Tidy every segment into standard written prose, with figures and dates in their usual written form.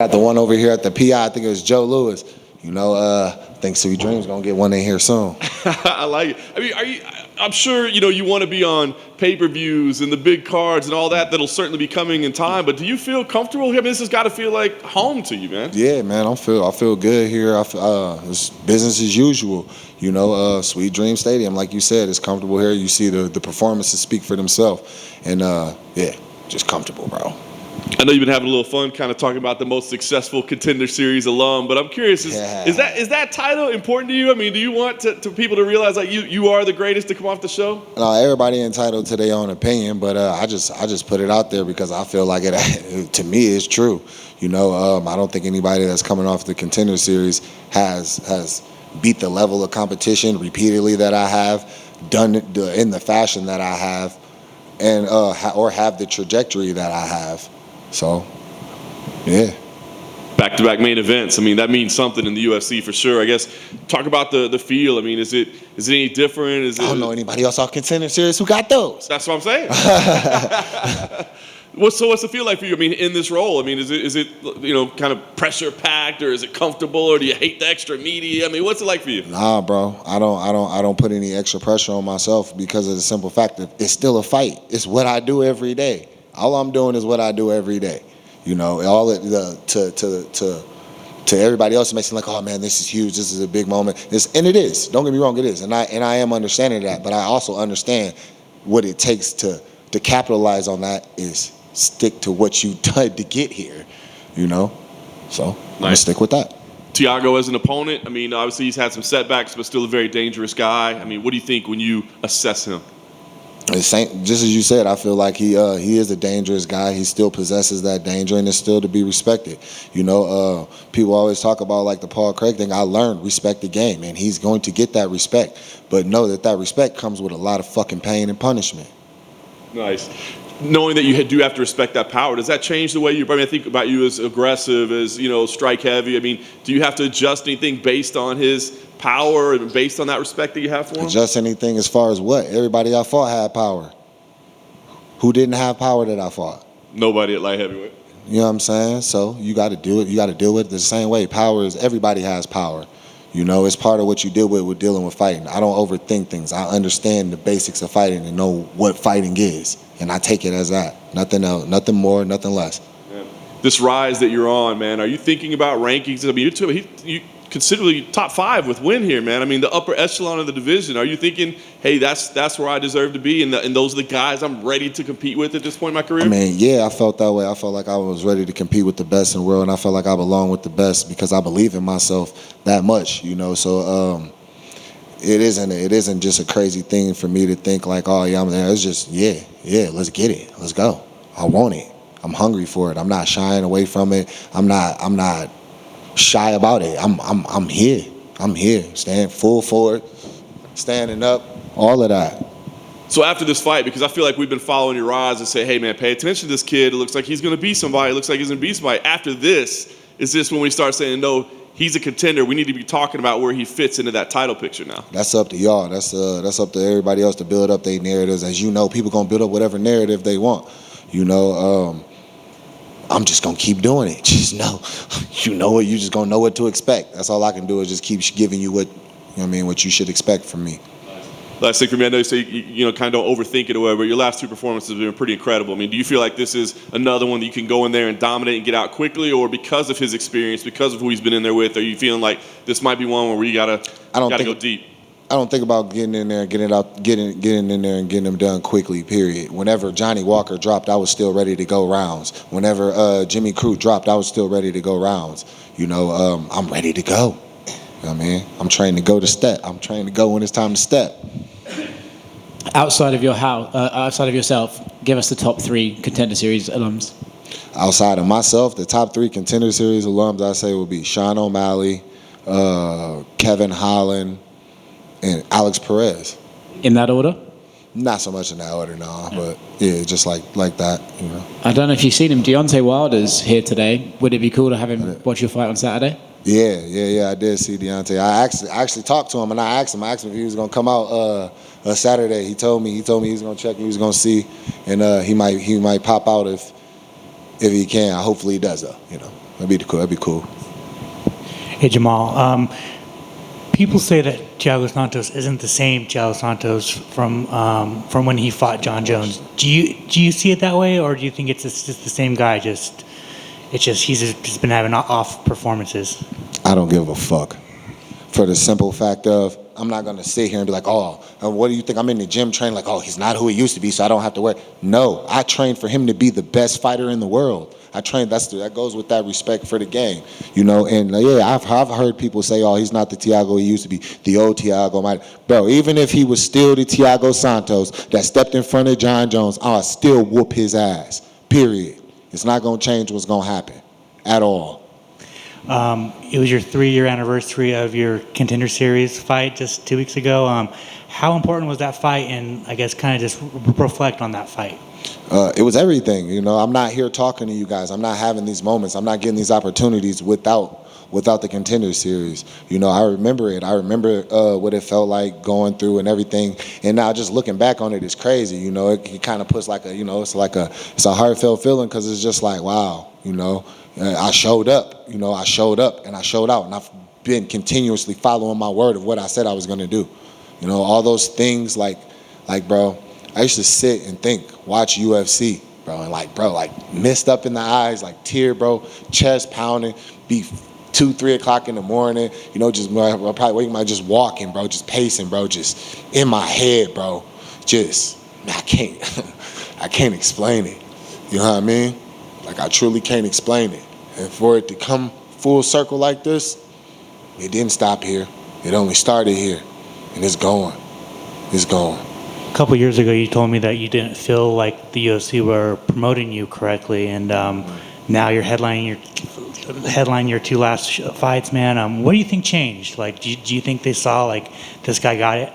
Got the one over here at the PI. I think it was Joe Lewis. I think Sweet Dream's gonna get one in here soon. I like it. I mean, I'm sure you want to be on pay-per-views and the big cards and all that. That'll certainly be coming in time. But do you feel comfortable? I mean, this has got to feel like home to you, man. Yeah, man. I feel good here. It's business as usual. Sweet Dream Stadium, like you said, is comfortable here. You see the performances speak for themselves, and just comfortable, bro. I know you've been having a little fun kind of talking about the most successful Contender Series alum, but I'm curious, is that title important to you? I mean, do you want to people to realize like you are the greatest to come off the show? No, everybody entitled to their own opinion, but I just put it out there because I feel like it to me is true. I don't think anybody that's coming off the Contender Series has beat the level of competition repeatedly that I have, done it in the fashion that I have, and or have the trajectory that I have. So, yeah. Back-to-back main events. I mean, that means something in the UFC for sure. I guess talk about the feel. I mean, is it any different? I don't know anybody else off Contender Series who got those. That's what I'm saying. What's the feel like for you? I mean, in this role, I mean, is it kind of pressure packed, or is it comfortable, or do you hate the extra media? I mean, what's it like for you? Nah, bro. I don't put any extra pressure on myself because of the simple fact that it's still a fight. It's what I do every day. All I'm doing is what I do every day. To everybody else, it makes it like, oh man, this is huge. This is a big moment. And it is. Don't get me wrong, it is. And I am understanding that, but I also understand what it takes to capitalize on that is stick to what you did to get here. So nice. I'm gonna stick with that. Thiago as an opponent, I mean, obviously he's had some setbacks, but still a very dangerous guy. I mean, what do you think when you assess him? Just as you said, I feel like he is a dangerous guy. He still possesses that danger, and it's still to be respected. People always talk about like the Paul Craig thing. I learned respect the game, and he's going to get that respect. But know that respect comes with a lot of fucking pain and punishment. Nice. Knowing that you do have to respect that power, does that change the way you? I mean, I think about you as aggressive, as strike heavy. I mean, do you have to adjust anything based on his power and based on that respect that you have for him? Adjust anything as far as what? Everybody I fought had power. Who didn't have power that I fought? Nobody at light heavyweight. You know what I'm saying? So you got to do it. You got to deal with it the same way. Power is everybody has power. It's part of what you deal with dealing with fighting. I don't overthink things. I understand the basics of fighting and know what fighting is, and I take it as that. Nothing else, nothing more, nothing less. Yeah. This rise that you're on, man, are you thinking about rankings? I mean, you considerably top 5 with win here, man. I mean, the upper echelon of the division. Are you thinking, hey, that's where I deserve to be, and those are the guys I'm ready to compete with at this point in my career? I mean, yeah, I felt that way. I felt like I was ready to compete with the best in the world, and I felt like I belong with the best because I believe in myself that much, So it isn't just a crazy thing for me to think like, oh yeah, I'm there. It's just yeah, let's get it, let's go. I want it. I'm hungry for it. I'm not shying away from it. I'm not shy about it. I'm here. I'm here. Stand full forward, standing up, all of that. So after this fight, because I feel like we've been following your rise and say, hey man, pay attention to this kid. It looks like he's gonna be somebody. It looks like he's gonna be somebody. After this, is this when we start saying, no, he's a contender. We need to be talking about where he fits into that title picture now. That's up to y'all. That's up to everybody else to build up their narratives. As you know, people gonna build up whatever narrative they want. I'm just gonna keep doing it. Just know, what you just gonna know what to expect. That's all I can do is just keep giving you what you should expect from me. Last thing for me, I know you say kind of don't overthink it or whatever. Your last 2 performances have been pretty incredible. I mean, do you feel like this is another one that you can go in there and dominate and get out quickly, or because of his experience, because of who he's been in there with, are you feeling like this might be one where you gotta go deep? I don't think about getting in there and getting in there and getting them done quickly, period. Whenever Johnny Walker dropped, I was still ready to go rounds. Whenever Jimmy Crute dropped, I was still ready to go rounds. I'm ready to go. I'm trained to go to step. I'm trained to go when it's time to step. Outside of yourself, give us the top 3 Contender Series alums. Outside of myself, the top 3 Contender Series alums I say would be Sean O'Malley, Kevin Holland, and Alex Perez. In that order? Not so much in that order, no. But yeah, just like that, I don't know if you've seen him. Deontay Wilder's here today. Would it be cool to have him watch your fight on Saturday? Yeah. I did see Deontay. I actually talked to him, and I asked him if he was gonna come out Saturday. He told me he was gonna check. He was gonna see, and he might pop out if he can. Hopefully he does though. That'd be cool. That'd be cool. Hey, Jamal. People say that Thiago Santos isn't the same Thiago Santos from when he fought John Jones. Do you see it that way, or do you think it's just the same guy? He's just been having off performances. I don't give a fuck. For the simple fact of, I'm not gonna sit here and be like, oh, what do you think? I'm in the gym training like, oh, he's not who he used to be, so I don't have to work. No, I trained for him to be the best fighter in the world. I trained. That goes with that respect for the game, you know. And yeah, I've heard people say, oh, he's not the Thiago he used to be, the old Thiago. Bro, even if he was still the Thiago Santos that stepped in front of John Jones, I'll still whoop his ass. Period. It's not gonna change what's gonna happen at all. It was your 3-year anniversary of your Contender Series fight just 2 weeks ago. How important was that fight, and I guess kind of just reflect on that fight? It was everything, you know. I'm not here talking to you guys. I'm not having these moments. I'm not getting these opportunities without the Contender Series. You know, I remember it. I remember what it felt like going through and everything. And now just looking back on it is crazy. You know, it kind of puts like a, you know, it's a heartfelt feeling because it's just like, wow, you know, I showed up. You know, I showed up and I showed out, and I've been continuously following my word of what I said I was going to do. You know, all those things like, bro, I used to sit and think, watch UFC, bro, and like mist up in the eyes, like tear, bro, chest pounding, be 2, 3 o'clock in the morning, you know, just I'll probably wake up just walking, bro, just pacing, bro, just in my head, bro, just I can't explain it. You know what I mean? Like I truly can't explain it. And for it to come full circle like this, it didn't stop here. It only started here, and it's going. It's going. A couple years ago, you told me that you didn't feel like the UFC were promoting you correctly, and now you're headlining your 2 last fights, man. What do you think changed? Like, do you think they saw like this guy got it?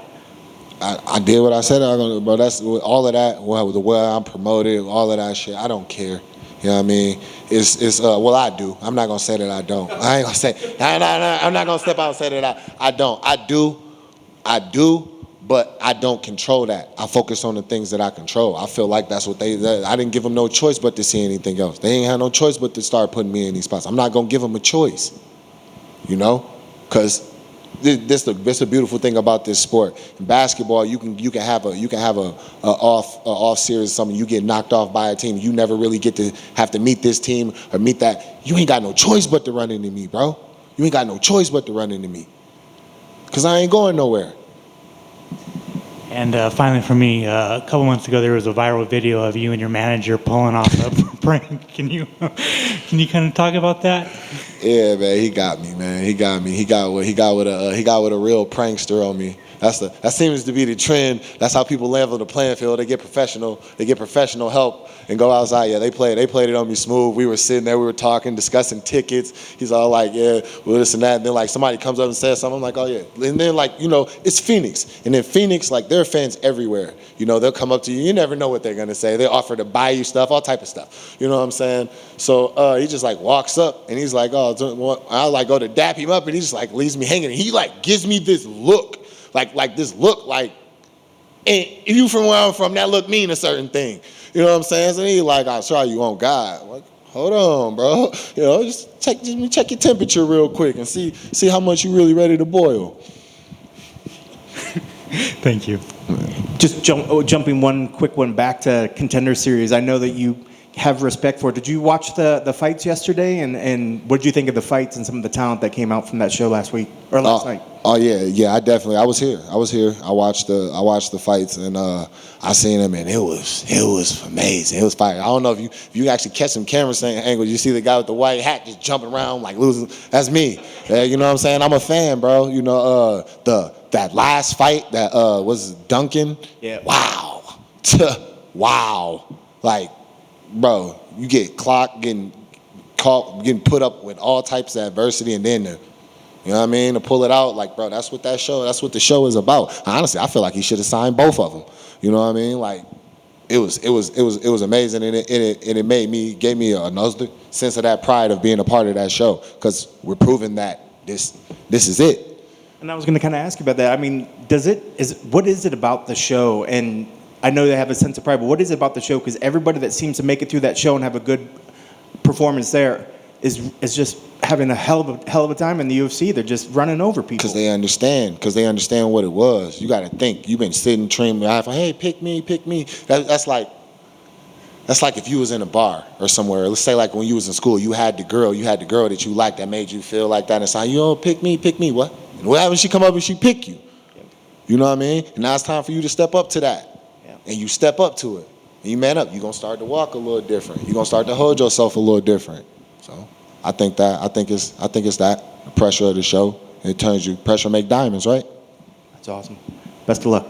I did what I said I was gonna, bro. That's all of that. Well, the way I'm promoted, all of that shit. I don't care. You know what I mean? It's well, I do. I'm not gonna say that I don't. I ain't gonna say. I'm not gonna step out and say that I don't. I do. But I don't control that. I focus on the things that I control. I feel like that's what I didn't give them no choice but to see anything else. They ain't had no choice but to start putting me in these spots. I'm not gonna give them a choice, you know, because this the beautiful thing about this sport. In basketball, you can have a off series, something you get knocked off by a team. You never really get to have to meet this team or meet that. You ain't got no choice but to run into me, bro. You ain't got no choice but to run into me, because I ain't going nowhere. And finally, for me, a couple months ago, there was a viral video of you and your manager pulling off a prank. Can you kind of talk about that? Yeah, man, he got me, man. He got me. He got with a real prankster on me. That seems to be the trend. That's how people level the playing field. They get professional help and go outside. Yeah, they played it on me smooth. We were sitting there, we were talking, discussing tickets. He's all like, yeah, well, this and that. And then like somebody comes up and says something. I'm like, oh yeah. And then like, you know, it's Phoenix. And in Phoenix, like there are fans everywhere. You know, they'll come up to you. You never know what they're gonna say. They offer to buy you stuff, all type of stuff. You know what I'm saying? So he just like walks up and he's like, oh, I like go to dap him up and he just like leaves me hanging. And he like gives me this look. Like this look like, and if you from where I'm from, that look mean a certain thing. You know what I'm saying? So he like, I'll try you on God. I'm like, hold on, bro. You know, just check your temperature real quick and see how much you really ready to boil. Thank you. Just jumping one quick one back to Contender Series. I know that you have respect for it. Did you watch the fights yesterday? And what did you think of the fights and some of the talent that came out from that show last night? Oh yeah, I was here. I watched the fights and I seen them and it was amazing. It was fire. I don't know if you actually catch some camera angles. You see the guy with the white hat just jumping around like losing. That's me. You know what I'm saying? I'm a fan, bro. You know that last fight that was Duncan. Yeah. Wow. Wow. Like, bro, you get clocked, getting caught, getting put up with all types of adversity, and then you know what I mean, to pull it out, like, bro, that's what the show is about. Honestly, I feel like he should have signed both of them. You know what I mean? Like, it was amazing, and it gave me another sense of that pride of being a part of that show, because we're proving that this is it. And I was going to kind of ask you about that. I mean, what is it about the show? And I know they have a sense of pride, but what is it about the show? Because everybody that seems to make it through that show and have a good performance there, is just having a hell of a time in the UFC. They're just running over people. Because they understand what it was. You got to think. You've been sitting, training, hey, pick me. That's like if you was in a bar or somewhere. Let's say like when you was in school, you had the girl that you liked that made you feel like that. And it's like, you don't pick me, what? And what happens? She come up and she pick you. You know what I mean? And now it's time for you to step up to that. Yeah. And you step up to it. And you man up. You're going to start to walk a little different. You're going to start to hold yourself a little different. So I think it's that the pressure of the show. It turns you, pressure make diamonds, right? That's awesome. Best of luck.